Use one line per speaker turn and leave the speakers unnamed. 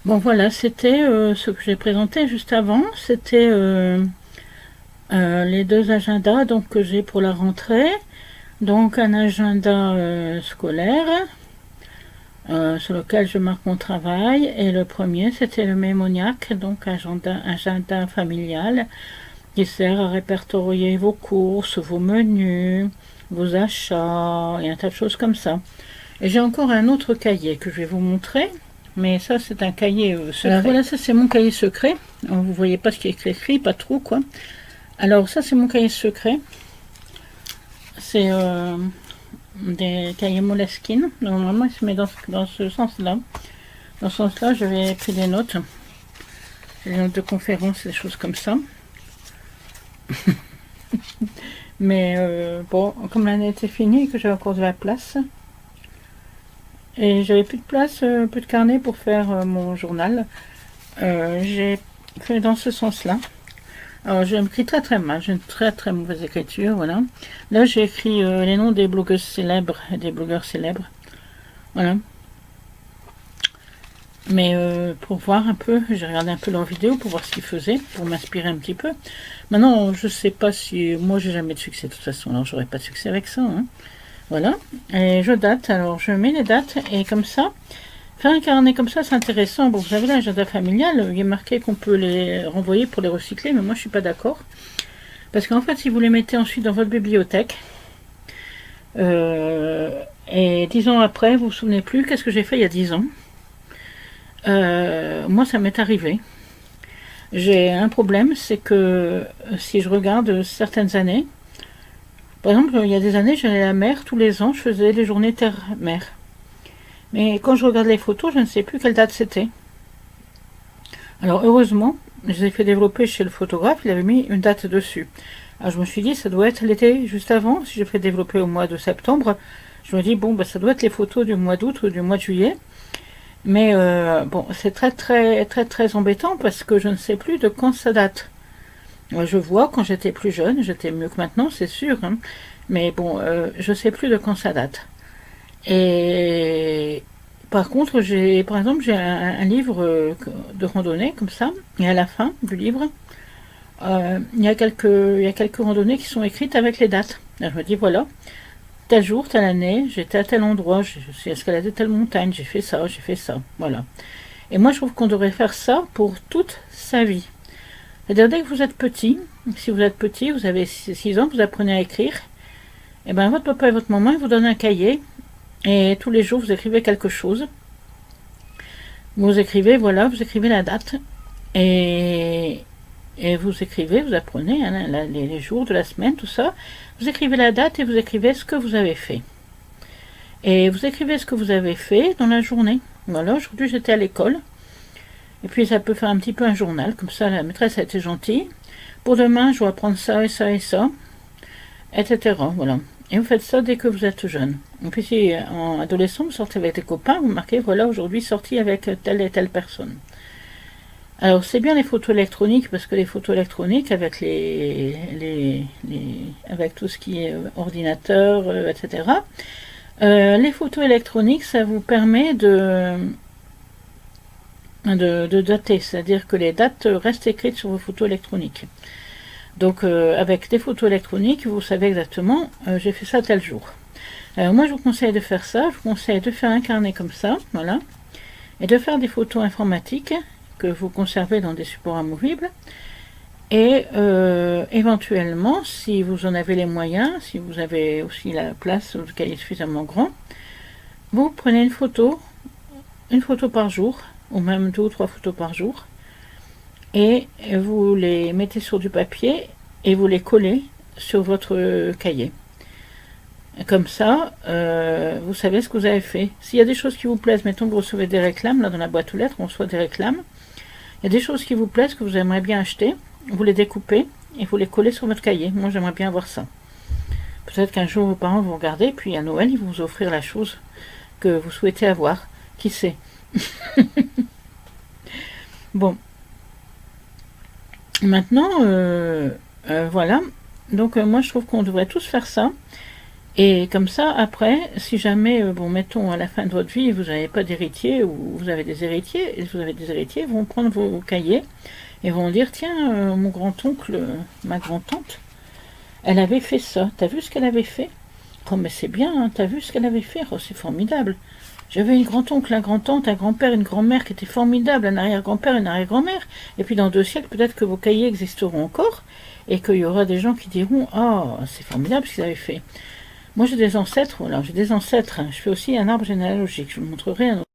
Bon voilà, c'était ce que j'ai présenté juste avant. C'était les deux agendas donc, que j'ai pour la rentrée. Donc un agenda scolaire sur lequel je marque mon travail. Et le premier, c'était le mémoniaque, donc agenda familial qui sert à répertorier vos courses, vos menus, vos achats et un tas de choses comme ça. Et j'ai encore un autre cahier que je vais vous montrer. Mais ça, c'est un cahier secret. Alors voilà, ça c'est mon cahier secret. Alors, vous voyez pas ce qui est écrit, pas trop quoi. Alors ça c'est mon cahier secret. C'est des cahiers Moleskine. Normalement il se met dans ce sens-là. Dans ce sens-là, j'avais pris des notes. Des notes de conférence, des choses comme ça. Mais bon, comme l'année était finie et que j'avais encore de la place, et j'avais plus de place, plus de carnet pour faire mon journal, j'ai fait dans ce sens-là. Alors j'écris très très mal, j'ai une très très mauvaise écriture, voilà. Là j'ai écrit les noms des blogueuses célèbres et des blogueurs célèbres, voilà. Mais pour voir un peu, j'ai regardé un peu leurs vidéos pour voir ce qu'ils faisaient, pour m'inspirer un petit peu. Maintenant, je sais pas si... Moi, j'ai jamais de succès de toute façon, alors j'aurai pas de succès avec ça. Hein. Voilà. Et je date, alors je mets les dates, et comme ça, faire un carnet comme ça, c'est intéressant. Bon, vous savez, l'agenda familial, il est marqué qu'on peut les renvoyer pour les recycler, mais moi, je suis pas d'accord. Parce qu'en fait, si vous les mettez ensuite dans votre bibliothèque, et 10 ans après, vous vous souvenez plus, qu'est-ce que j'ai fait il y a 10 ans moi, ça m'est arrivé. J'ai un problème, c'est que si je regarde certaines années, par exemple, il y a des années, j'allais à la mer tous les ans, je faisais les journées terre-mer. Mais quand je regarde les photos, je ne sais plus quelle date c'était. Alors heureusement, je les ai fait développer chez le photographe, il avait mis une date dessus. Alors je me suis dit, ça doit être l'été juste avant, si je fais développer au mois de septembre. Je me dis, bon, bah, ça doit être les photos du mois d'août ou du mois de juillet. Mais bon, c'est très très très très embêtant parce que je ne sais plus de quand ça date. Moi, je vois quand j'étais plus jeune, j'étais mieux que maintenant, c'est sûr. Hein, mais bon, je ne sais plus de quand ça date. Et par contre, par exemple, j'ai un livre de randonnée comme ça, et à la fin du livre, il y a quelques randonnées qui sont écrites avec les dates. Alors, je me dis voilà, tel jour, telle année, j'étais à tel endroit, je suis escaladé telle montagne, j'ai fait ça, voilà. Et moi, je trouve qu'on devrait faire ça pour toute sa vie. C'est-à-dire, dès que vous êtes petit, si vous êtes petit, vous avez 6 ans, vous apprenez à écrire, et bien votre papa et votre maman, ils vous donnent un cahier, et tous les jours, vous écrivez quelque chose. Vous écrivez, voilà, vous écrivez la date, et, et vous écrivez, vous apprenez hein, les jours de la semaine, tout ça. Vous écrivez la date et vous écrivez ce que vous avez fait. Et vous écrivez ce que vous avez fait dans la journée. Voilà, aujourd'hui j'étais à l'école. Et puis ça peut faire un petit peu un journal, comme ça la maîtresse a été gentille. Pour demain, je dois apprendre ça et ça et ça, etc. Voilà. Et vous faites ça dès que vous êtes jeune. Et puis si en adolescent, vous sortez avec des copains, vous marquez, voilà, aujourd'hui sorti avec telle et telle personne. Alors c'est bien les photos électroniques parce que les photos électroniques avec avec tout ce qui est ordinateur, etc. Les photos électroniques, ça vous permet de dater, c'est-à-dire que les dates restent écrites sur vos photos électroniques. Donc avec des photos électroniques, vous savez exactement, j'ai fait ça tel jour. Moi je vous conseille de faire ça, je vous conseille de faire un carnet comme ça, voilà, et de faire des photos informatiques que vous conservez dans des supports amovibles. Et éventuellement, si vous en avez les moyens, si vous avez aussi la place, le cahier suffisamment grand, vous prenez une photo par jour, ou même 2 ou 3 photos par jour, et vous les mettez sur du papier et vous les collez sur votre cahier. Comme ça, vous savez ce que vous avez fait. S'il y a des choses qui vous plaisent, mettons que vous recevez des réclames, là dans la boîte aux lettres, on reçoit des réclames. Il y a des choses qui vous plaisent, que vous aimeriez bien acheter, vous les découpez et vous les collez sur votre cahier. Moi, j'aimerais bien avoir ça. Peut-être qu'un jour, vos parents vont regarder, puis à Noël, ils vont vous offrir la chose que vous souhaitez avoir. Qui sait? Bon. Maintenant, voilà. Donc, moi, je trouve qu'on devrait tous faire ça. Et comme ça, après, si jamais, bon, mettons, à la fin de votre vie, vous n'avez pas d'héritier, ou vous avez des héritiers, et vous avez des héritiers, ils vont prendre vos cahiers, et vont dire, tiens, mon grand-oncle, ma grand-tante, elle avait fait ça, t'as vu ce qu'elle avait fait? Oh, mais c'est bien, hein, t'as vu ce qu'elle avait fait? Oh, c'est formidable. J'avais une grand-oncle, un grand-tante, un grand-père, une grand-mère qui était formidable, un arrière-grand-père, une arrière-grand-mère. Et puis dans 2 siècles, peut-être que vos cahiers existeront encore et qu'il y aura des gens qui diront oh, c'est formidable ce qu'ils avaient fait. Moi j'ai des ancêtres, voilà, j'ai des ancêtres. Je fais aussi un arbre généalogique. Je vous montrerai un autre.